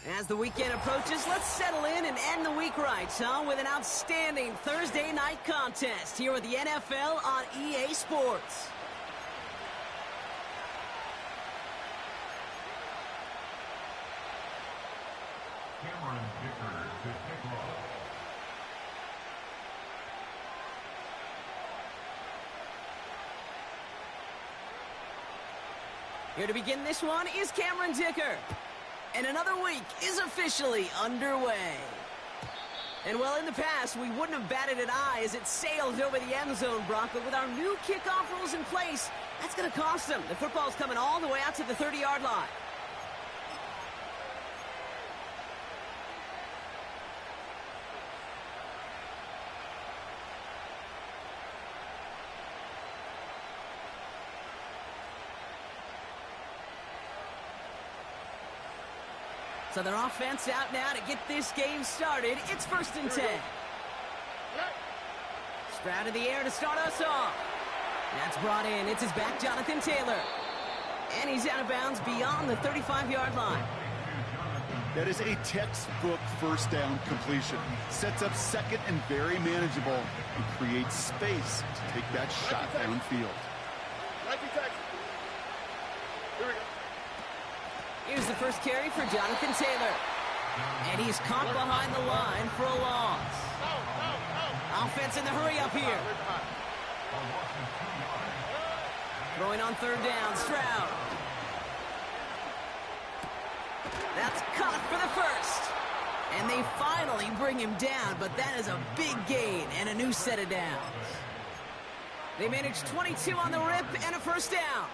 As the weekend approaches, let's settle in and end the week right, with an outstanding Thursday night contest here with the NFL on EA Sports. Here to begin this one is Cameron Dicker. And another week is officially underway. And well, in the past, we wouldn't have batted an eye as it sailed over the end zone, Brock. But with our new kickoff rules in place, that's going to cost them. The football's coming all the way out to the 30-yard line. So their offense out now to get this game started. It's 1st and 10. Stroud in the air to start us off. That's brought in. It's his back, Jonathan Taylor. And he's out of bounds beyond the 35-yard line. That is a textbook first down completion. Sets up second and very manageable and creates space to take that shot downfield. Here's the first carry for Jonathan Taylor. And he's caught behind the line for a loss. Offense in the hurry up here. Throwing on 3rd down, Stroud. That's caught for the first. And they finally bring him down, but that is a big gain and a new set of downs. They managed 22 on the rip and a 1st down.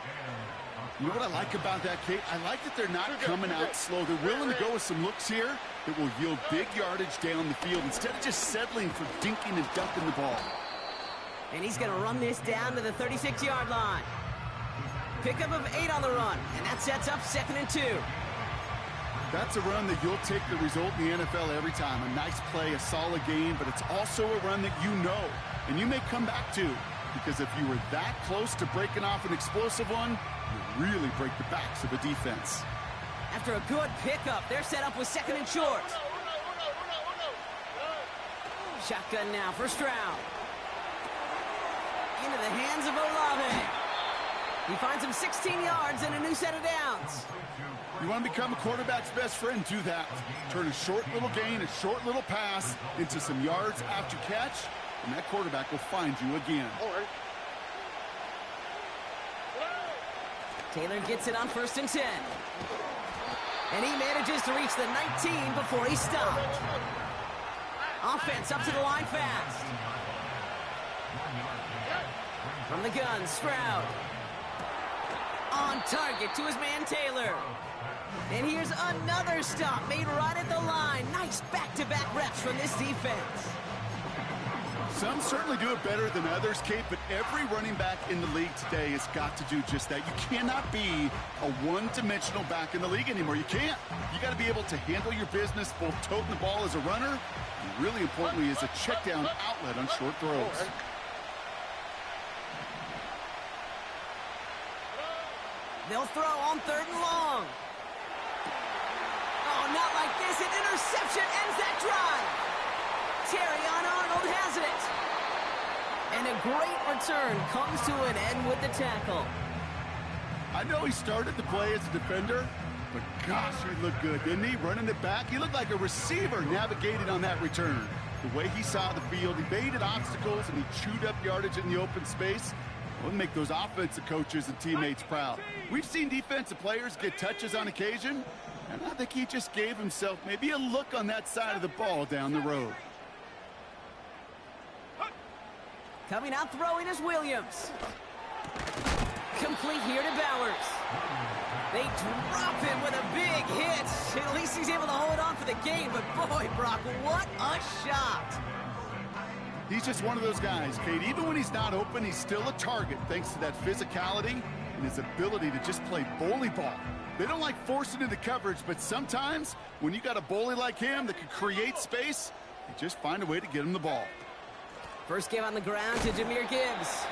You know what I like about that, Kate? I like that they're not coming out slow. They're willing to go with some looks here that will yield big yardage down the field instead of just settling for dinking and dunking the ball. And he's going to run this down to the 36-yard line. Pickup of 8 on the run, and that sets up 2nd and 2. That's a run that you'll take the result in the NFL every time. A nice play, a solid game, but it's also a run that you know and you may come back to, because if you were that close to breaking off an explosive one, you really break the backs of the defense. After a good pickup, they're set up with 2nd and short. Shotgun now for Stroud. Into the hands of Olave. He finds him 16 yards and a new set of downs. You want to become a quarterback's best friend, do that. Turn a short little gain, a short little pass into some yards after catch, and that quarterback will find you again. Taylor gets it on 1st and 10. And he manages to reach the 19 before he stopped. Offense up to the line fast. From the gun, Stroud. On target to his man Taylor. And here's another stop made right at the line. Nice back-to-back reps from this defense. Some certainly do it better than others, Kate, but every running back in the league today has got to do just that. You cannot be a one-dimensional back in the league anymore. You can't. You got to be able to handle your business, both toting the ball as a runner, and really importantly as a check-down outlet on short throws. They'll throw on 3rd and long. Oh, not like this. An interception ends that drive. Terrion Arnold has it. And a great return comes to an end with the tackle. I know he started the play as a defender, but gosh, he looked good, didn't he? Running it back, he looked like a receiver navigating on that return. The way he saw the field, he baited obstacles, and he chewed up yardage in the open space. Will make those offensive coaches and teammates proud. We've seen defensive players get touches on occasion, and I think he just gave himself maybe a look on that side of the ball down the road. Coming out throwing is Williams. Complete here to Bowers. They drop him with a big hit. At least he's able to hold on for the game, but boy, Brock, what a shot. He's just one of those guys, Kate. Even when he's not open, he's still a target thanks to that physicality and his ability to just play bully ball. They don't like forcing into coverage, but sometimes when you got a bully like him that can create space, you just find a way to get him the ball. First give on the ground to Jahmyr Gibbs.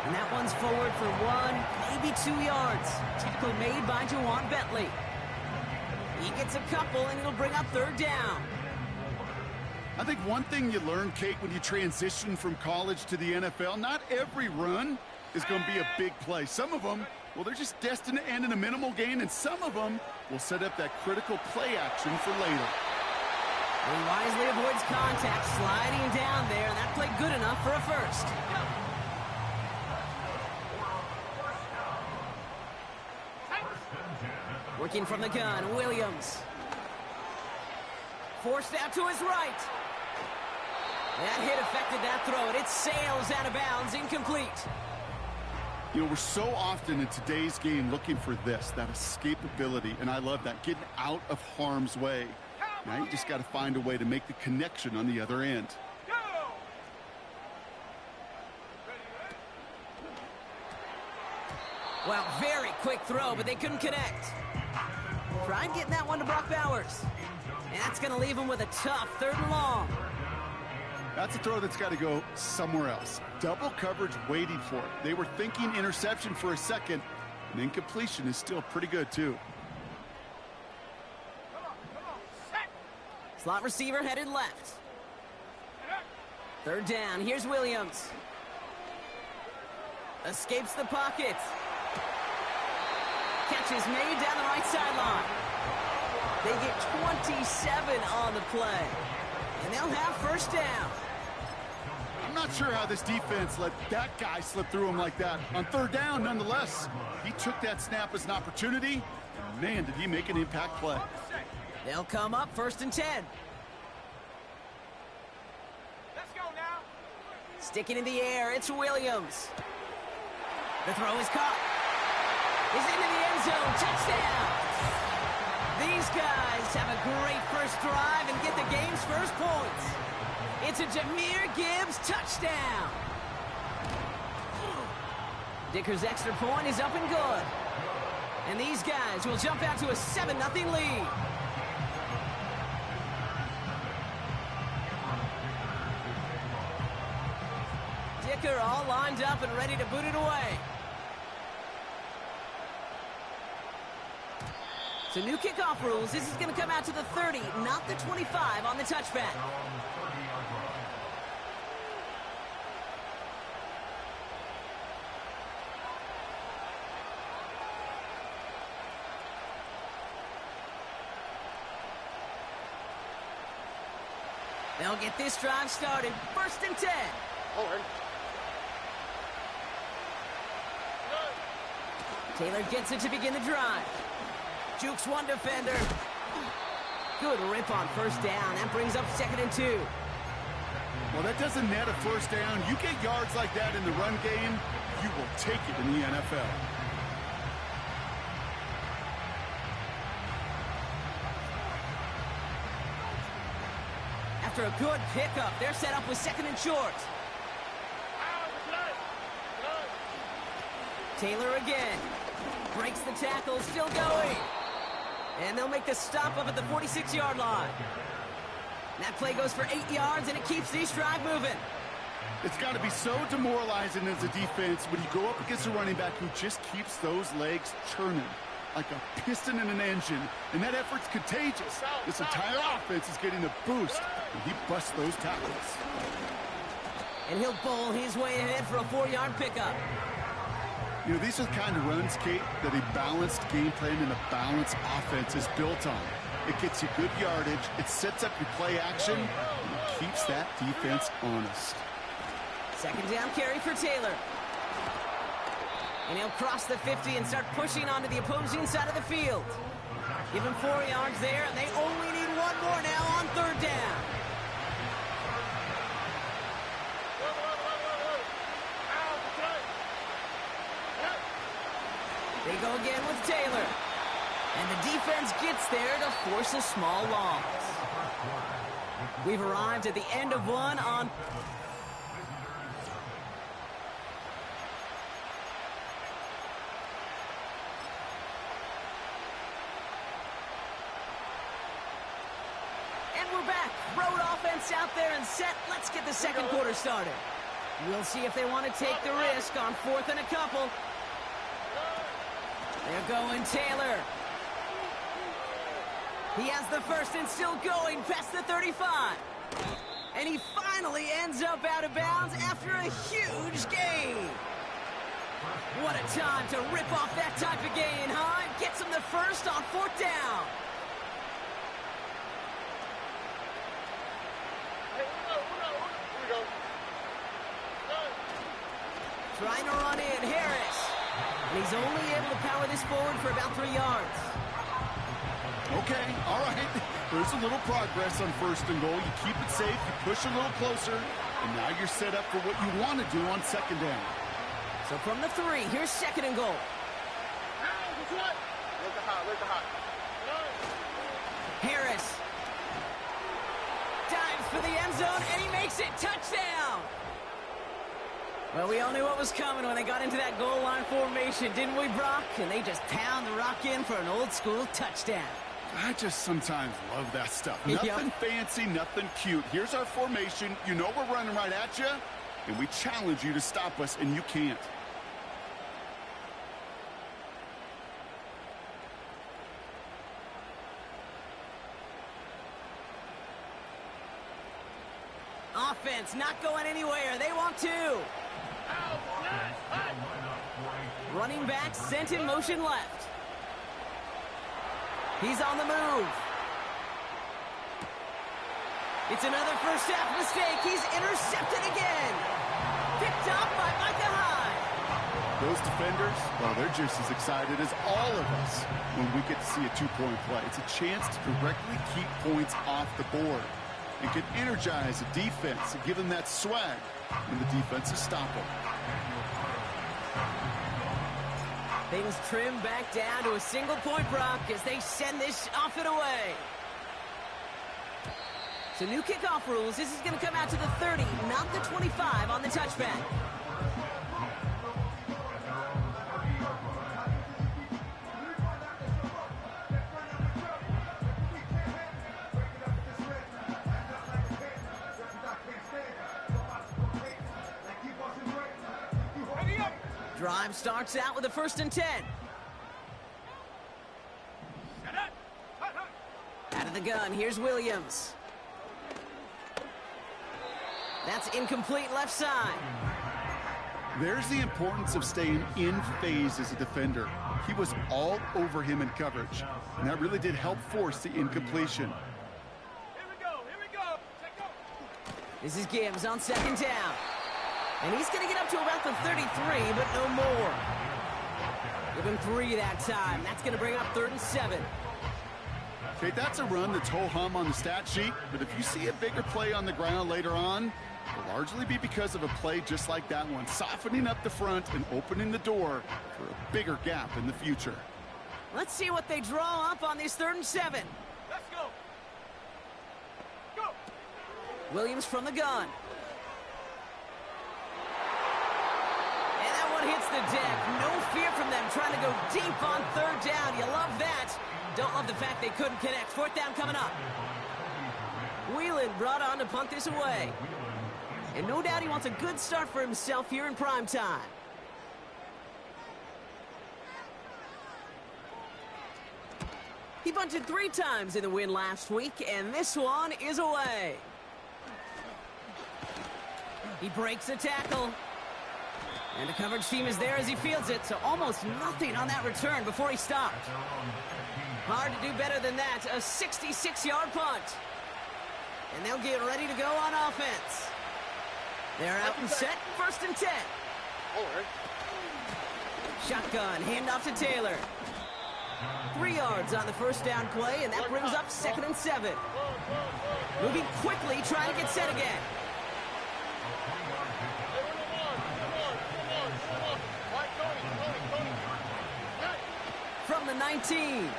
And that one's forward for 1, maybe 2 yards. Tackle made by Jawan Bentley. He gets a couple, and it'll bring up third down. I think one thing you learn, Kate, when you transition from college to the NFL, not every run is going to be a big play. Some of them, well, they're just destined to end in a minimal gain, and some of them will set up that critical play action for later. He wisely avoids contact, sliding down there, and that played good enough for a first. Working from the gun, Williams. Forced out to his right. That hit affected that throw, and it sails out of bounds, incomplete. You know, we're so often in today's game looking for this, that escapability, and I love that, getting out of harm's way. Now you just got to find a way to make the connection on the other end. Well, very quick throw, but they couldn't connect. Tried getting that one to Brock Bowers. And that's going to leave him with a tough 3rd and long. That's a throw that's got to go somewhere else. Double coverage waiting for it. They were thinking interception for a second, and incompletion is still pretty good, too. Slot receiver headed left. 3rd down. Here's Williams. Escapes the pocket. Catch is made down the right sideline. They get 27 on the play. And they'll have first down. I'm not sure how this defense let that guy slip through him like that. On 3rd down, nonetheless, he took that snap as an opportunity. And man, did he make an impact play. They'll come up 1st and 10. Let's go now. Sticking in the air, it's Williams. The throw is caught. He's into the end zone. Touchdown. These guys have a great first drive and get the game's first points. It's a Jahmyr Gibbs touchdown. Dicker's extra point is up and good. And these guys will jump out to a 7-0 lead. Dicker all lined up and ready to boot it away. So new kickoff rules. This is going to come out to the 30, not the 25 on the touchback. They'll get this drive started. 1st and 10. Forward. Taylor gets it to begin the drive. Jukes one defender. Good rip on 1st down. That brings up 2nd and 2. Well, that doesn't net a 1st down. You get yards like that in the run game, you will take it in the NFL. After a good pickup, they're set up with 2nd and short. Taylor again. Breaks the tackle, still going. And they'll make the stop up at the 46-yard line. That play goes for 8 yards, and it keeps this drive moving. It's got to be so demoralizing as a defense when you go up against a running back who just keeps those legs churning like a piston in an engine, and that effort's contagious. This entire offense is getting a boost, and he busts those tackles. And he'll bowl his way ahead for a 4-yard pickup. You know, these are the kind of runs, Kate, that a balanced game plan and a balanced offense is built on. It gets you good yardage, it sets up your play action, and it keeps that defense honest. 2nd down carry for Taylor. And he'll cross the 50 and start pushing onto the opposing side of the field. Give him 4 yards there, and they only need 1 more now on 3rd down. They go again with Taylor. And the defense gets there to force a small loss. We've arrived at the end of one on... And we're back. Road offense out there and set. Let's get the 2nd quarter started. We'll see if they want to take the risk on 4th and a couple. They're going Taylor. He has the first and still going past the 35. And he finally ends up out of bounds after a huge gain. What a time to rip off that type of gain, huh? Gets him the first on 4th down. Trying to run in, Harris. And he's only able to power this forward for about 3 yards. Okay, all right. There's a little progress on 1st and goal. You keep it safe, you push a little closer, and now you're set up for what you want to do on 2nd down. So from the 3, here's 2nd and goal. Harris dives for the end zone, and he makes it. Touchdown! Well, we all knew what was coming when they got into that goal line formation, didn't we, Brock? And they just pound the rock in for an old-school touchdown. I just sometimes love that stuff. Nothing fancy, nothing cute. Here's our formation. You know we're running right at you, and we challenge you to stop us, and you can't. Offense not going anywhere. They want to. Running back sent in motion left. He's on the move. It's another first half mistake. He's intercepted again. Picked up by Micah Hyde. Those defenders, well, they're just as excited as all of us when we get to see a 2-point play. It's a chance to directly keep points off the board. It can energize a defense and give them that swag when the defense is stopping. Things trim back down to a single-point Brock as they send this off and away. So new kickoff rules. This is going to come out to the 30, not the 25 on the touchback. Drive starts out with a 1st and 10. Out of the gun, here's Williams. That's incomplete left side. There's the importance of staying in phase as a defender. He was all over him in coverage, and that really did help force the incompletion. Here we go. Take go. This is Gibbs on 2nd down. And he's going to get up to about the 33, but no more. Give him 3 that time. That's going to bring up 3rd and 7. Okay, that's a run that's ho-hum on the stat sheet, but if you see a bigger play on the ground later on, it'll largely be because of a play just like that one, softening up the front and opening the door for a bigger gap in the future. Let's see what they draw up on this 3rd and 7. Let's go. Go. Williams from the gun. Hits the deck. No fear from them trying to go deep on 3rd down. You love that. Don't love the fact they couldn't connect. 4th down coming up. Whelan brought on to punt this away. And no doubt he wants a good start for himself here in prime time. He bunted 3 times in the win last week, and this one is away. He breaks a tackle. And the coverage team is there as he fields it, so almost nothing on that return before he stopped. Hard to do better than that, a 66-yard punt. And they'll get ready to go on offense. They're out and set, 1st and 10. Shotgun, handoff to Taylor. 3 yards on the 1st down play, and that brings up 2nd and 7. Moving quickly, trying to get set again. From the 19.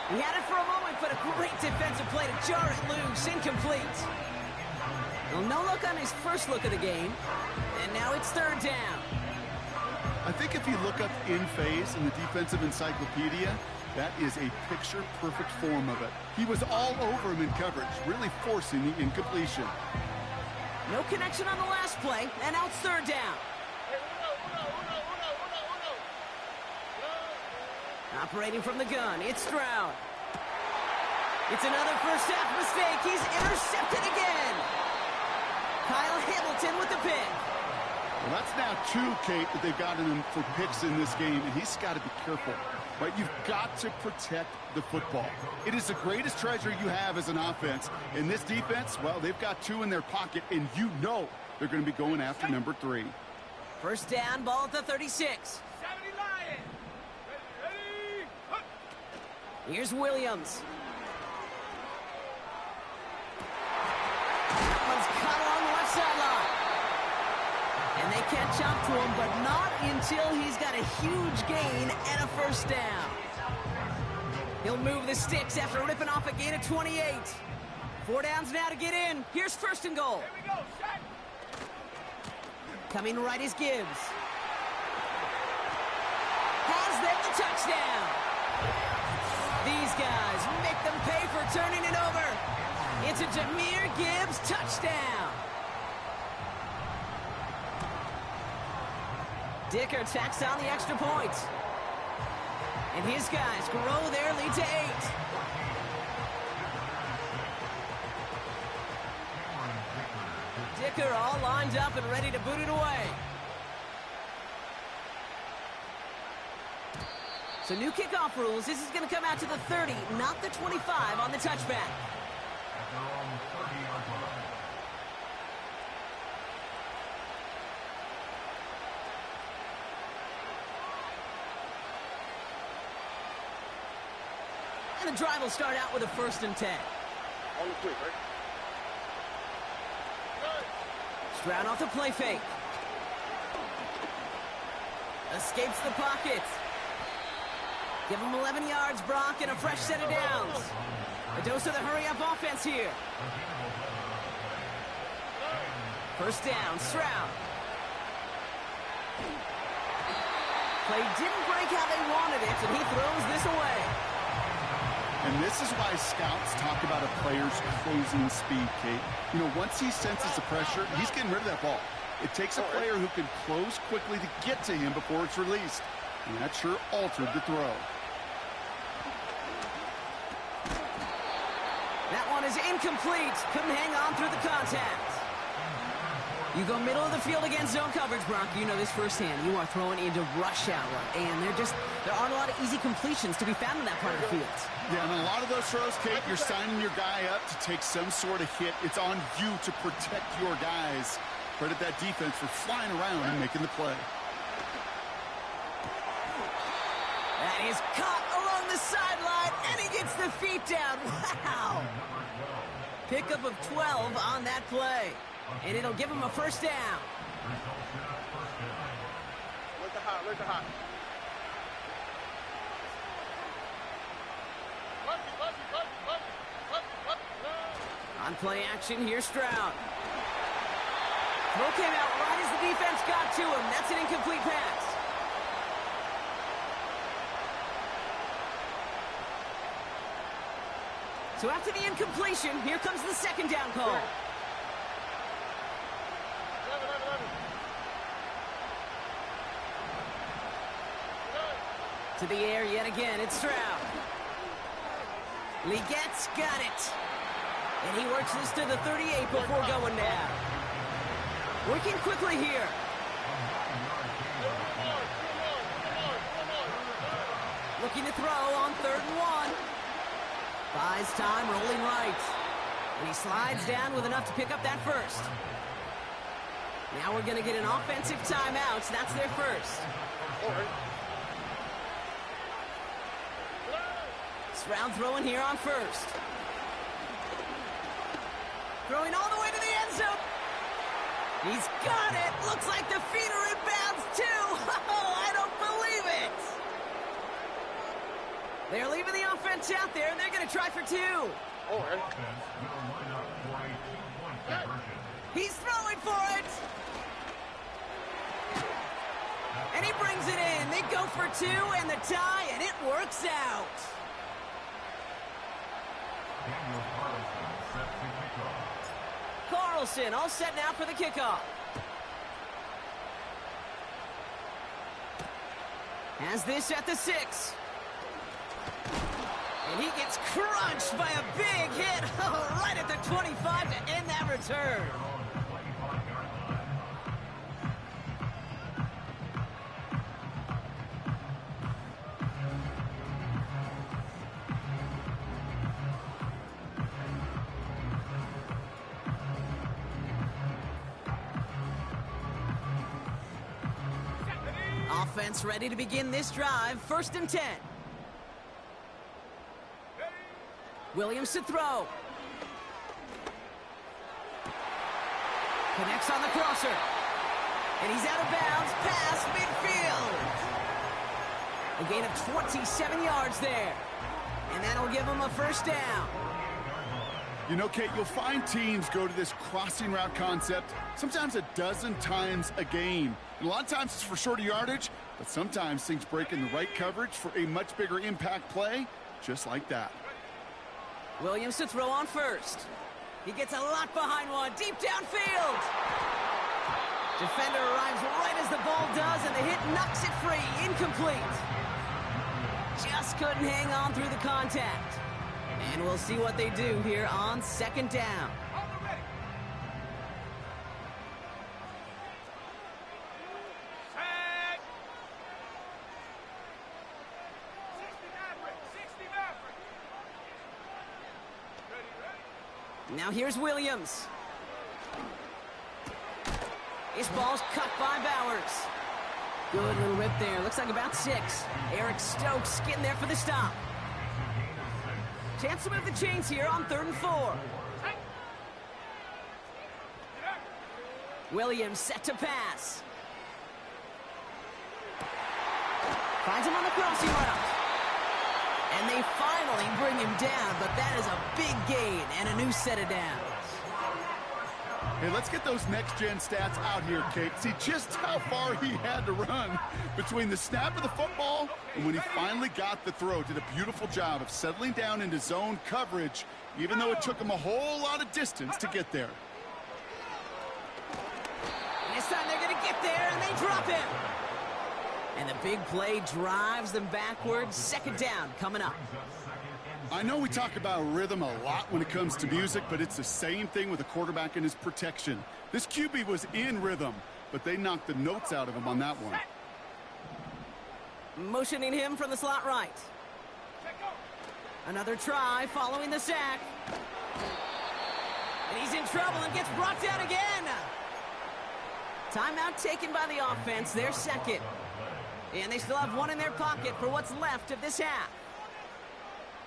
He had it for a moment, but a great defensive play to jar it loose. Incomplete. Well, no look on his first look of the game. And now it's 3rd down. I think if you look up in phase in the defensive encyclopedia, that is a picture-perfect form of it. He was all over him in coverage, really forcing the incompletion. No connection on the last play, and now it's 3rd down. Operating from the gun, it's Stroud. It's another first half mistake. He's intercepted again. Kyle Hamilton with the pick. Well, that's now 2, Kate, that they've gotten him for picks in this game, and he's got to be careful. Right? You've got to protect the football. It is the greatest treasure you have as an offense. In this defense, well, they've got 2 in their pocket, and you know they're going to be going after number 3. First down, ball at the 36. 70 Lions. Ready, ready. Here's Williams. That one's caught along the left sideline. And they catch up to him, but not until he's got a huge gain and a first down. He'll move the sticks after ripping off a gain of 28. 4 downs now to get in. Here's first and goal. Here we go, set. Coming right is Gibbs. Has them the touchdown. These guys make them pay for turning it over. It's a Jahmyr Gibbs touchdown. Dicker tacks on the extra point. And his guys grow their lead to 8. Dicker all lined up and ready to boot it away. So new kickoff rules. This is going to come out to the 30, not the 25 on the touchback. And the drive will start out with a 1st and 10. On the quick, right? Stroud off the play fake. Escapes the pocket. Give him 11 yards, Brock, and a fresh set of downs. A dose of the hurry-up offense here. First down, Stroud. Play didn't break how they wanted it, and he throws this away. And this is why scouts talk about a player's closing speed, Kate. You know, once he senses the pressure, he's getting rid of that ball. It takes a player who can close quickly to get to him before it's released. And that sure altered the throw. That one is incomplete. Couldn't hang on through the contact. You go middle of the field against zone coverage, Brock. You know this firsthand. You are throwing into rush hour, and there aren't a lot of easy completions to be found in that part of the field. Yeah, and a lot of those throws, Kate, you're signing your guy up to take some sort of hit. It's on you to protect your guys. Credit that defense for flying around and making the play. That is caught along the sideline, and he gets the feet down. Wow! Pickup of 12 on that play. And it'll give him a first down. Where's the hot? Where's the hot? On play action, here's Stroud. Throw came out right as the defense got to him. That's an incomplete pass. So after the incompletion, here comes the second down call. To the air yet again, it's Stroud. Legette's got it. And he works this to the 38 before going down. Working quickly here. Looking to throw on 3rd and 1. Buys time, rolling right. And he slides down with enough to pick up that first. Now we're going to get an offensive timeout. So that's their first. Stroud throwing here on 1st. Throwing all the way to the end zone. He's got it. Looks like the feet are in bounds too. Oh, I don't believe it. They're leaving the offense out there, and they're going to try for 2. He's throwing for it. And he brings it in. They go for 2 and the tie, and it works out. Carlson all set now for the kickoff. Has this at the 6. And he gets crunched by a big hit right at the 25 to end that return. Offense ready to begin this drive. 1st and 10. Williams to throw. Connects on the crosser. And he's out of bounds past midfield. A gain of 27 yards there. And that'll give him a 1st down. You know, Kate, you'll find teams go to this crossing route concept sometimes a dozen times a game. And a lot of times it's for shorter yardage, but sometimes things break in the right coverage for a much bigger impact play, just like that. Williams to throw on 1st. He gets a lot behind one, deep downfield. Defender arrives right as the ball does, and the hit knocks it free, incomplete. Just couldn't hang on through the contact. And we'll see what they do here on 2nd down. Now here's Williams. His ball's cut by Bowers. Good little rip there. Looks like about 6. Eric Stokes getting there for the stop. Chance to move the chains here on 3rd and 4. Williams set to pass. Finds him on the crossing route. And they finally bring him down, but that is a big gain and a new set of downs. Hey, let's get those next-gen stats out here, Kate. See just how far he had to run between the snap of the football and when he finally got the throw. Did a beautiful job of settling down into zone coverage, even though it took him a whole lot of distance to get there. And this time they're going to get there, and they drop him. And the big play drives them backwards. 2nd down coming up. I know we talk about rhythm a lot when it comes to music, but it's the same thing with a quarterback and his protection. This QB was in rhythm, but they knocked the notes out of him on that one. Motioning him from the slot right. Another try following the sack. And he's in trouble and gets brought down again. Timeout taken by the offense, their 2nd. And they still have one in their pocket for what's left of this half.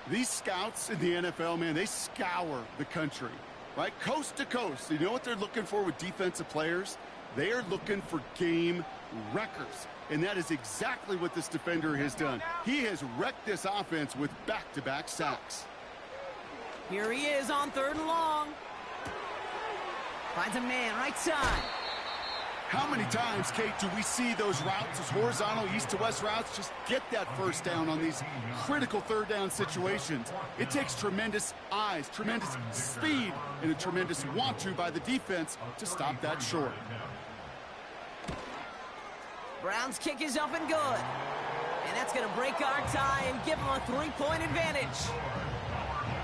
These scouts in the NFL, man, they scour the country, right? Coast to coast. You know what they're looking for with defensive players? They are looking for game wreckers. And that is exactly what this defender has done. He has wrecked this offense with back-to-back sacks. Here he is on 3rd and long. Finds a man right side. How many times, Kate, do we see those routes, those horizontal east-to-west routes, just get that 1st down on these critical 3rd down situations? It takes tremendous eyes, tremendous speed, and a tremendous want-to by the defense to stop that short. Brown's kick is up and good. And that's going to break our tie and give them a 3-point advantage.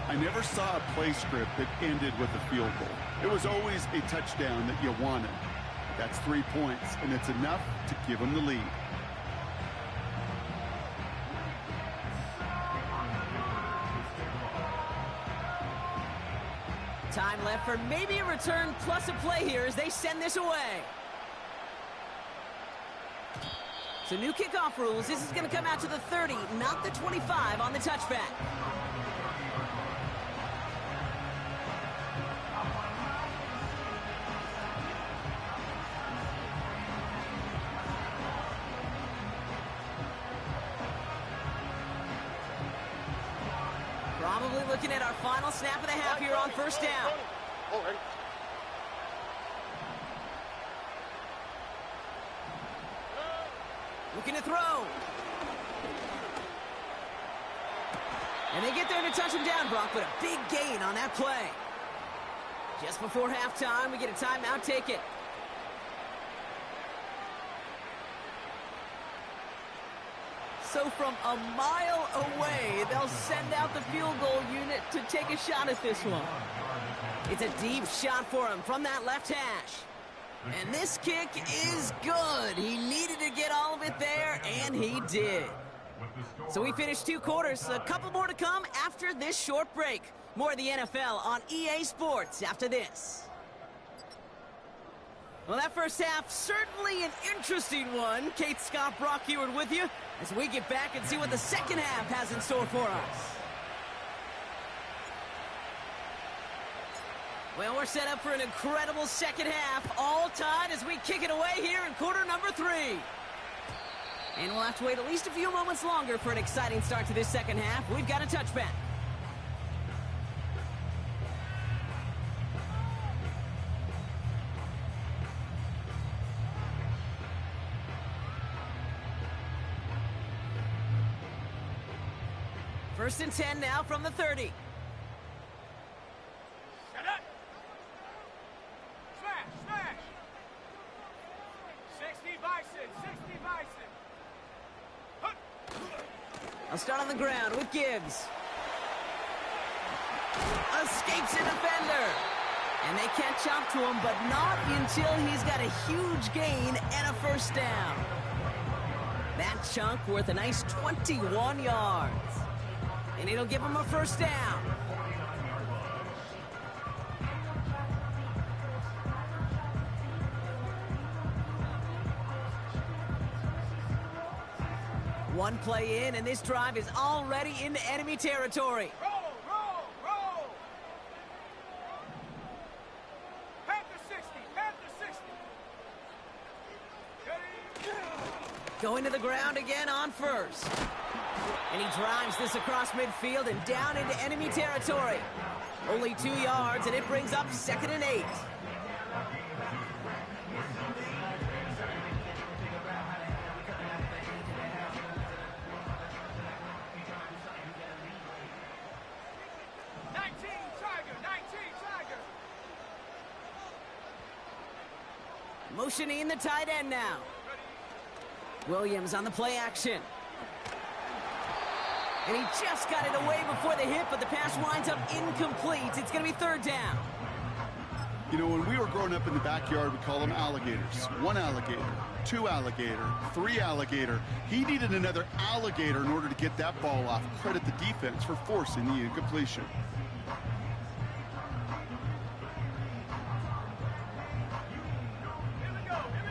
I never saw a play script that ended with a field goal. It was always a touchdown that you wanted. That's 3 points, and it's enough to give them the lead. Time left for maybe a return plus a play here as they send this away. So new kickoff rules. This is going to come out to the 30, not the 25 on the touchback. Probably looking at our final snap of the half here on 1st down. Looking to throw. And they get there to touch him down, Brock, but a big gain on that play. Just before halftime, we get a timeout, take it. So from a mile away, they'll send out the field goal unit to take a shot at this one. It's a deep shot for him from that left hash. And this kick is good. He needed to get all of it there, and he did. So we finished 2 quarters. A couple more to come after this short break. More of the NFL on EA Sports after this. Well, that first half, certainly an interesting one. Kate Scott, Brock Heward with you as we get back and see what the second half has in store for us. Well, we're set up for an incredible second half, all tied as we kick it away here in quarter number 3. And we'll have to wait at least a few moments longer for an exciting start to this second half. We've got a touchback. First and 10 now from the 30. Shut up. Smash. 60 Bison. I'll start on the ground with Gibbs. Escapes a defender. And they catch up to him, but not until he's got a huge gain and a first down. That chunk worth a nice 21 yards. And it'll give him a first down. One play in, and this drive is already into enemy territory. Roll. Panther 60. Going to the ground again on first. And he drives this across midfield and down into enemy territory. Only 2 yards, and it brings up 2nd and 8. Motioning the tight end now. Williams on the play action. And he just got it away before the hit, but the pass winds up incomplete. It's going to be 3rd down. You know, when we were growing up in the backyard, we call them alligators. 1 alligator, 2 alligator, 3 alligator. He needed another alligator in order to get that ball off. Credit the defense for forcing the incompletion.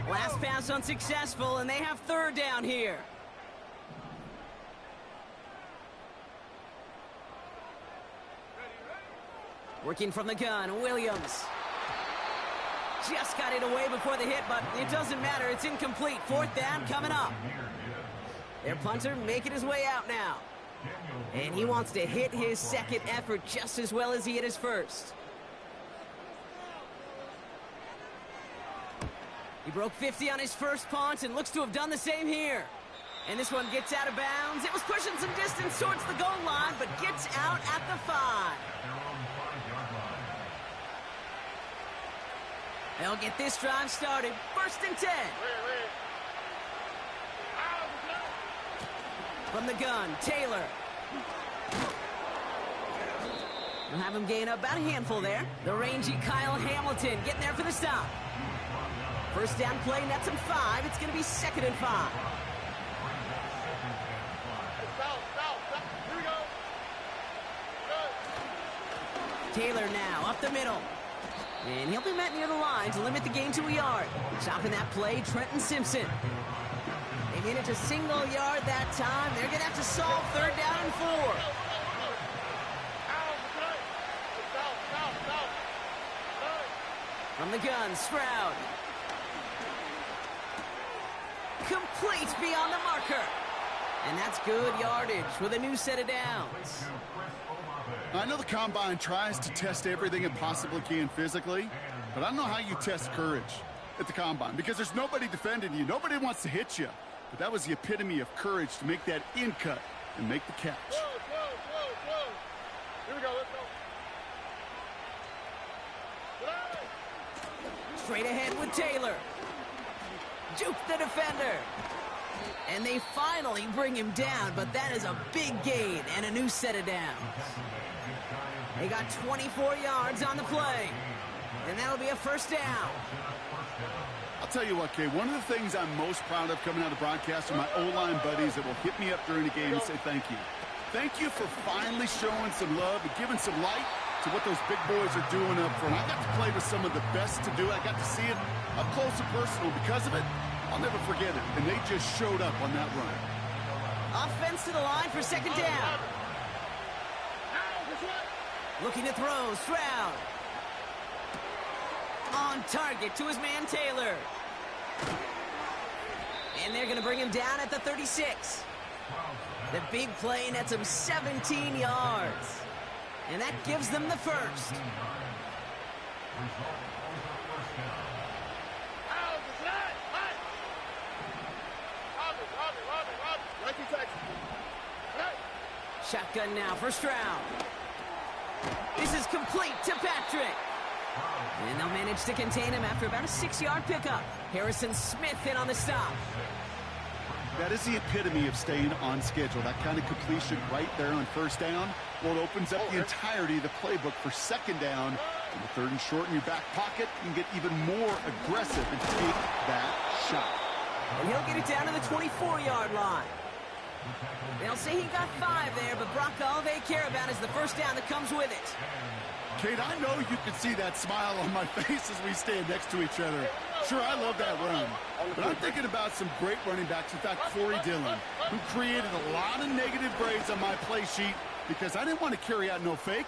Last pass unsuccessful, and they have 3rd down here. Working from the gun, Williams. Just got it away before the hit, but it doesn't matter. It's incomplete. 4th down coming up. Their punter making his way out now. And he wants to hit his second effort just as well as he hit his first. He broke 50 on his first punt and looks to have done the same here. And this one gets out of bounds. It was pushing some distance towards the goal line, but gets out at the 5. They'll get this drive started. 1st and 10. From the gun, Taylor. We'll have him gain up about a handful there. The rangy Kyle Hamilton getting there for the stop. First down play, nets him 5. It's going to be 2nd and 5. Here we go. Taylor now up the middle. And he'll be met near the line to limit the gain to a yard. Stopping that play, Trenton Simpson. They made it to single yard that time. They're going to have to solve 3rd down and 4. From the gun, Stroud. Complete beyond the marker. And that's good yardage with a new set of downs. I know the Combine tries to test everything it possibly can physically, but I don't know how you test courage at the Combine because there's nobody defending you. Nobody wants to hit you. But that was the epitome of courage to make that in cut and make the catch. Whoa. Here we go, let's go. Straight ahead with Taylor. Juke the defender. And they finally bring him down, but that is a big gain and a new set of downs. They got 24 yards on the play, and that'll be a first down. I'll tell you what, Kay, one of the things I'm most proud of coming out of broadcast are my O-line buddies that will hit me up during the game and say thank you. Thank you for finally showing some love and giving some light to what those big boys are doing up front. I got to play with some of the best to do it. I got to see it up close and personal. Because of it, I'll never forget it. And they just showed up on that run. Offense to the line for second down. Looking to throw, Stroud. On target to his man Taylor. And they're going to bring him down at the 36. The big play nets him 17 yards. And that gives them the first. Shotgun now for Stroud. This is complete to Patrick. And they'll manage to contain him after about a 6-yard pickup. Harrison Smith in on the stop. That is the epitome of staying on schedule. That kind of completion right there on first down. Well, it opens up the entirety of the playbook for second down. And the third and short in your back pocket, you can get even more aggressive and take that shot. And he'll get it down to the 24-yard line. They'll say he got 5 there, but Brock, all they care about is the first down that comes with it. Kate, I know you can see that smile on my face as we stand next to each other. Sure, I love that run. But I'm thinking about some great running backs. In fact, Corey Dillon, who created a lot of negative grades on my play sheet because I didn't want to carry out no fake.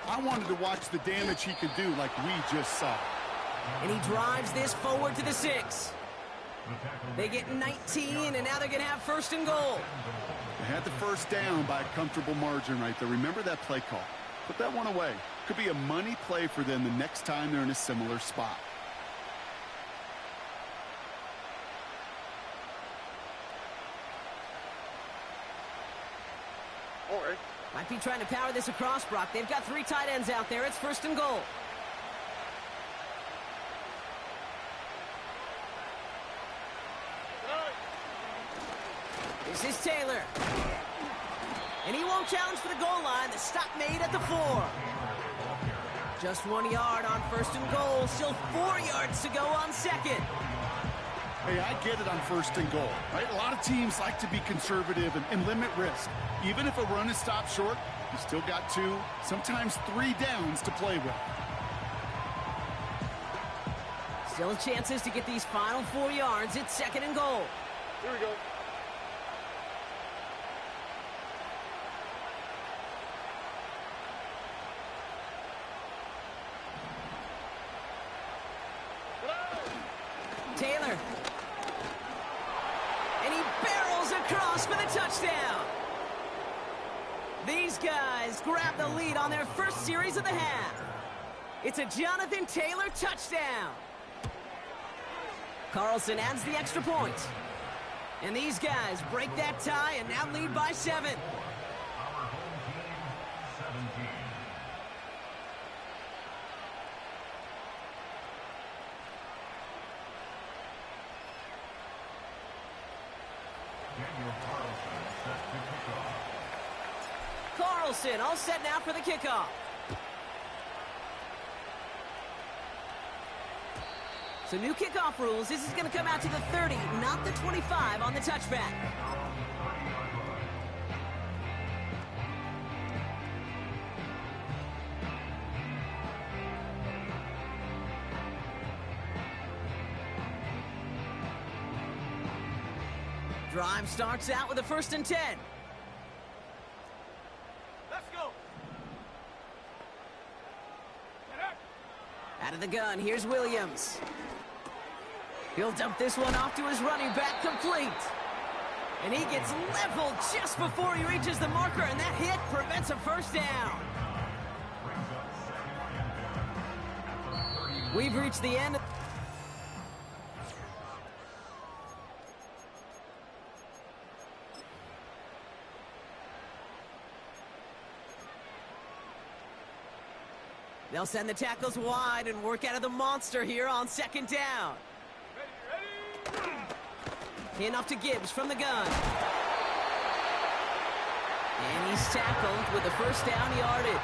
I wanted to watch the damage he could do like we just saw. And he drives this forward to the 6. They get 19, and now they're going to have first and goal. They had the first down by a comfortable margin right there. Remember that play call. Put that one away. Could be a money play for them the next time they're in a similar spot. Might be trying to power this across, Brock. They've got 3 tight ends out there. It's first and goal. This is Taylor. And he won't challenge for the goal line. The stop made at the 4. Just 1 yard on first and goal. Still 4 yards to go on second. Hey, I get it on first and goal, right? A lot of teams like to be conservative and limit risk. Even if a run is stopped short, you still got 2, sometimes 3 downs to play with. Still chances to get these final 4 yards. It's second and goal. Here we go. Taylor. And he barrels across for the touchdown. These guys grab the lead on their first series of the half. It's a Jonathan Taylor touchdown. Carlson adds the extra point. And these guys break that tie and now lead by 7. Carlson all set now for the kickoff. So new kickoff rules. This is going to come out to the 30, not the 25 on the touchback. Drive starts out with a 1st and 10. Let's go. Out of the gun, here's Williams. He'll dump this one off to his running back, complete. And he gets leveled just before he reaches the marker, and that hit prevents a first down. We've reached the end. They'll send the tackles wide and work out of the monster here on second down. In off to Gibbs from the gun. And he's tackled with the first down yardage.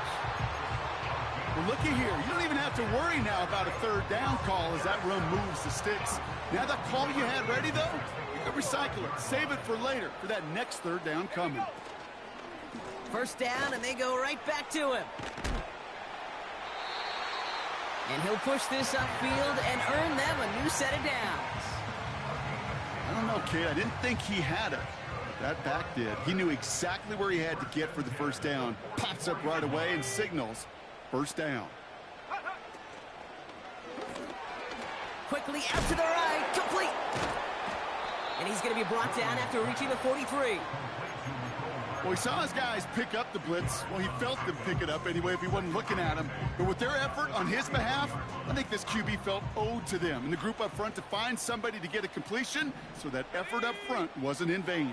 Well, looky here. You don't even have to worry now about a third down call as that run moves the sticks. Now that call you had ready, though, you can recycle it. Save it for later for that next third down coming. First down, and they go right back to him. And he'll push this upfield and earn them a new set of downs. I don't know, kid. I didn't think he had it. That back did. He knew exactly where he had to get for the first down. Pops up right away and signals first down. Quickly out to the right. Complete. And he's going to be brought down after reaching the 43. Well, he saw his guys pick up the blitz. Well, he felt them pick it up anyway if he wasn't looking at him. But with their effort on his behalf, I think this QB felt owed to them and the group up front to find somebody to get a completion so that effort up front wasn't in vain.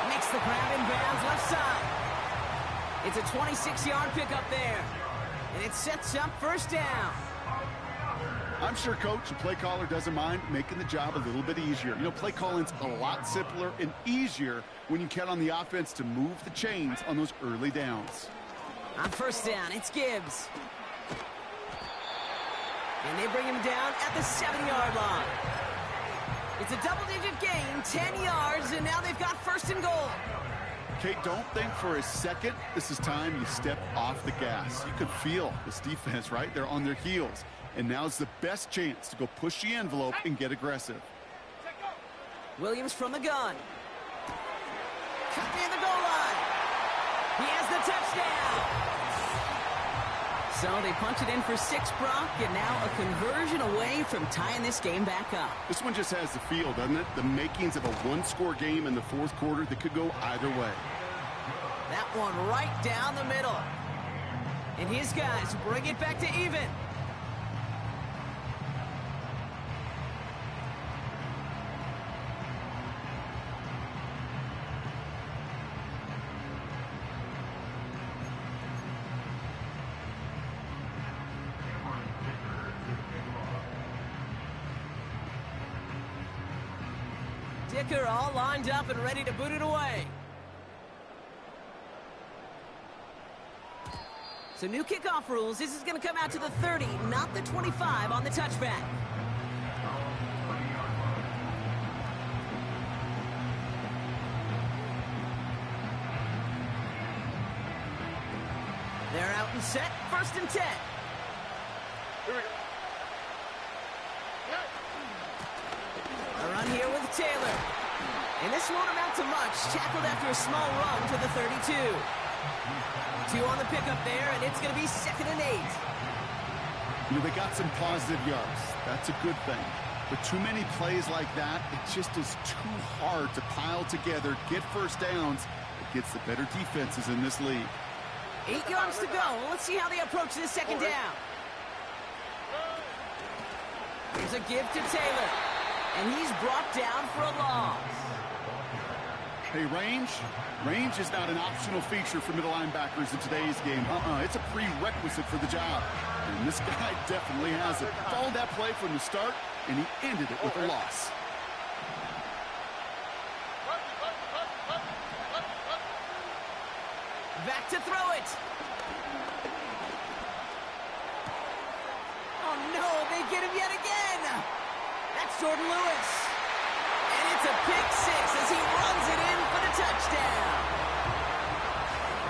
Makes the grab in bounds left side. It's a 26-yard pickup there. And it sets up first down. I'm sure coach and play caller doesn't mind making the job a little bit easier. You know, play calling's a lot simpler and easier when you count on the offense to move the chains on those early downs. On first down, it's Gibbs. And they bring him down at the 7-yard line. It's a double-digit gain, 10 yards, and now they've got first and goal. Kate, don't think for a second this is time you step off the gas. You could feel this defense, right? They're on their heels. And now's the best chance to go push the envelope and get aggressive. Williams from the gun. Cut near the goal line. He has the touchdown. So they punch it in for 6, Brock, and now a conversion away from tying this game back up. This one just has the feel, doesn't it? The makings of a one-score game in the fourth quarter that could go either way. That one right down the middle. And his guys bring it back to even. Dicker all lined up and ready to boot it away. So new kickoff rules. This is going to come out to the 30, not the 25 on the touchback. They're out and set. First and 10. Here we go. A run here with Taylor. And this won't amount to much. Tackled after a small run to the 32. 2 on the pickup there, and it's going to be 2nd and 8. You know, they got some positive yards. That's a good thing. But too many plays like that, it just is too hard to pile together, get first downs against the better defenses in this league. 8 yards to go. Let's see how they approach this second down. Here's a give to Taylor. And he's brought down for a loss. Hey, range is not an optional feature for middle linebackers in today's game. It's a prerequisite for the job. And this guy definitely has it. Followed that play from the start, and he ended it with a loss. Back to throw it. Oh, no, they get him yet again. That's Jordan Lewis. And it's a pick 6 as he runs it in for the touchdown.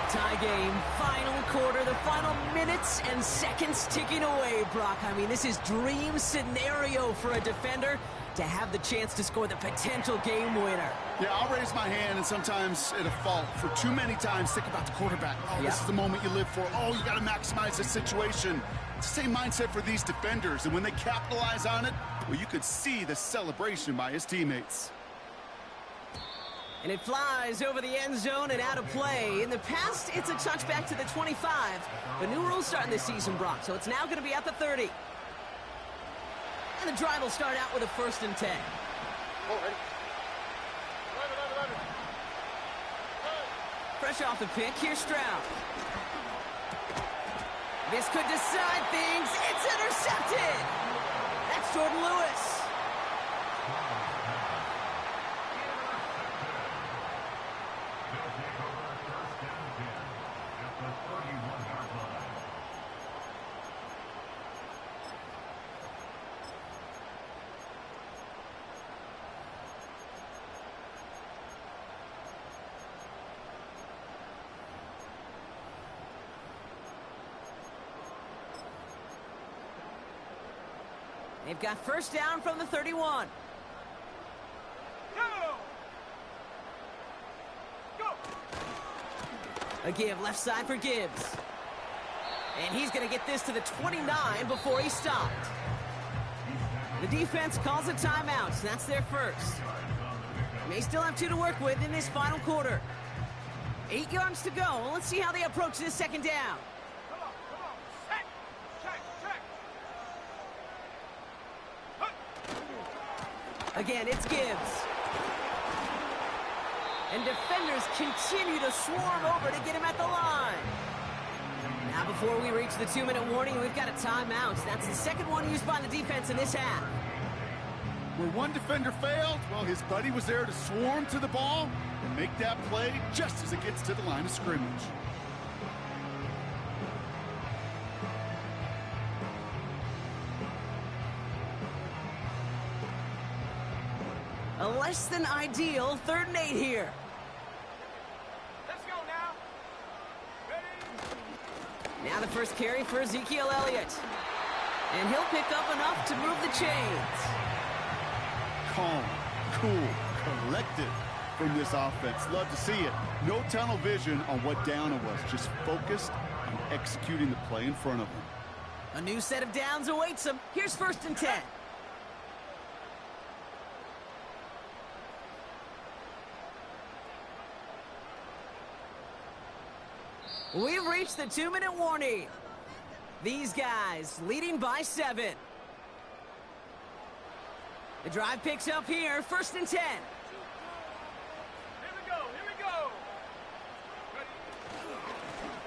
Tie game, final quarter, the final minutes and seconds ticking away, Brock. I mean, this is dream scenario for a defender to have the chance to score the potential game winner. Yeah, I'll raise my hand, and sometimes at a fault. For too many times, think about the quarterback. Oh, This is the moment you live for. Oh, you got to maximize the situation. It's the same mindset for these defenders, and when they capitalize on it, well, you could see the celebration by his teammates. And it flies over the end zone and out of play. In the past, it's a touchback to the 25. But new rules starting this season, Brock, so it's now going to be at the 30. And the drive will start out with a 1st and 10. Fresh off the pick, here's Stroud. This could decide things. It's intercepted. That's Jordan Lewis. They've got first down from the 31. Go! A give left side for Gibbs. And he's going to get this to the 29 before he stopped. The defense calls a timeout, so that's their first. May still have 2 to work with in this final quarter. 8 yards to go. Let's see how they approach this second down. Come on. Check. Again, it's Gibbs. And defenders continue to swarm over to get him at the line. Now, before we reach the 2-minute warning, we've got a timeout. That's the second one used by the defense in this half. Where one defender failed, well, his buddy was there to swarm to the ball and make that play just as it gets to the line of scrimmage. A less than ideal 3rd and 8 here. Let's go now. Ready? Now the first carry for Ezekiel Elliott. And he'll pick up enough to move the chains. Calm, cool, collected from this offense. Love to see it. No tunnel vision on what down it was. Just focused on executing the play in front of them. A new set of downs awaits him. Here's 1st and 10. We've reached the 2-minute warning. These guys leading by 7. The drive picks up here, 1st and 10. Here we go.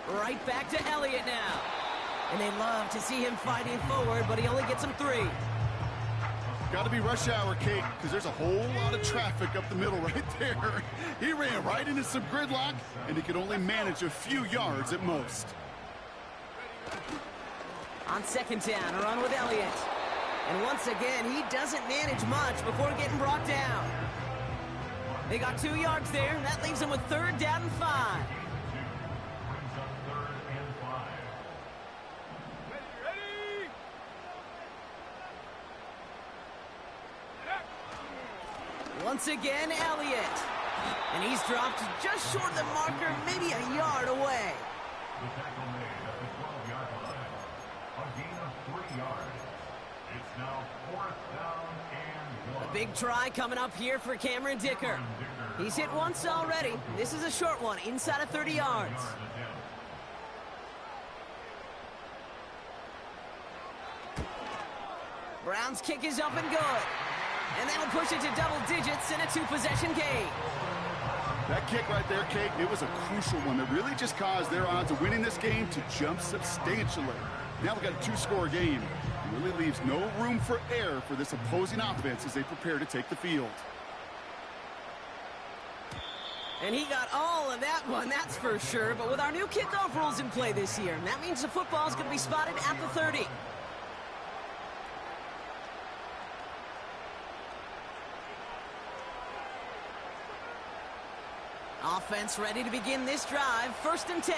Ready? Right back to Elliott now. And they love to see him fighting forward, but he only gets them 3. Got to be rush hour, Kate, because there's a whole lot of traffic up the middle right there. He ran right into some gridlock, and he could only manage a few yards at most. On 2nd down, a run with Elliott. And once again, he doesn't manage much before getting brought down. They got 2 yards there, and that leaves them with 3rd down and 5. Ready? Once again, Elliott. And he's dropped just short of the marker, maybe a yard away. The tackle made at the 12-yard line. A gain of 3 yards. It's now 4th down and 1. A big try coming up here for Cameron Dicker. He's hit once already. This is a short one, inside of 30 yards. Brown's kick is up and good. And that'll push it to double digits in a 2-possession game. That kick right there, Kate, it was a crucial one that really just caused their odds of winning this game to jump substantially. Now we've got a 2-score game. It really leaves no room for error for this opposing offense as they prepare to take the field. And he got all of that one, that's for sure. But with our new kickoff rules in play this year, that means the football is going to be spotted at the 30. Offense ready to begin this drive. 1st and 10.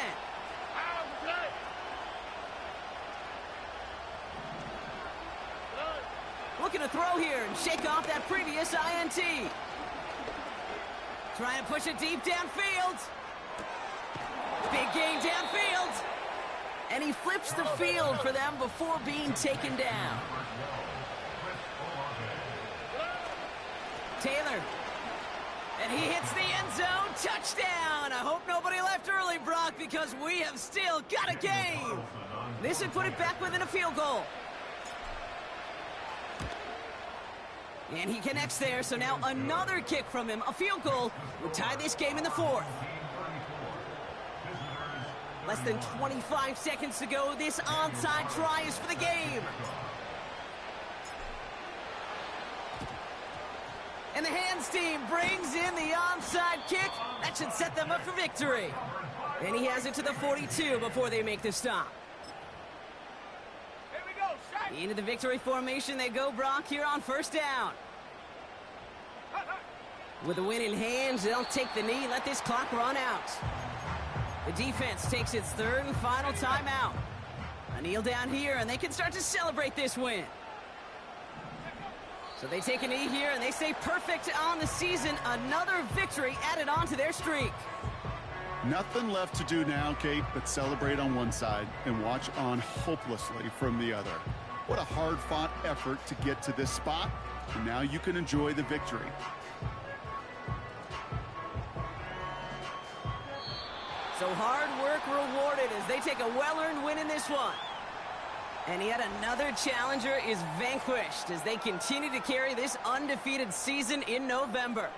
Looking to throw here and shake off that previous INT. Trying to push it deep downfield. Big gain downfield. And he flips the field for them before being taken down. Taylor. And he hits the end zone. Touchdown. I hope nobody left early, Brock, because we have still got a game. This would put it back within a field goal. And he connects there, so now another kick from him. A field goal would tie this game in the 4th. Less than 25 seconds to go. This onside try is for the game. And the hands team brings in the onside kick. That should set them up for victory. And he has it to the 42 before they make the stop. Here we go, shot. Into the victory formation they go, Brock, here on first down. With the win in hand, they'll take the knee, let this clock run out. The defense takes its third and final timeout. A kneel down here, and they can start to celebrate this win. So they take a knee here, and they stay perfect on the season. Another victory added on to their streak. Nothing left to do now, Kate, but celebrate on one side and watch on hopelessly from the other. What a hard-fought effort to get to this spot, and now you can enjoy the victory. So hard work rewarded as they take a well-earned win in this one. And yet another challenger is vanquished as they continue to carry this undefeated season in November.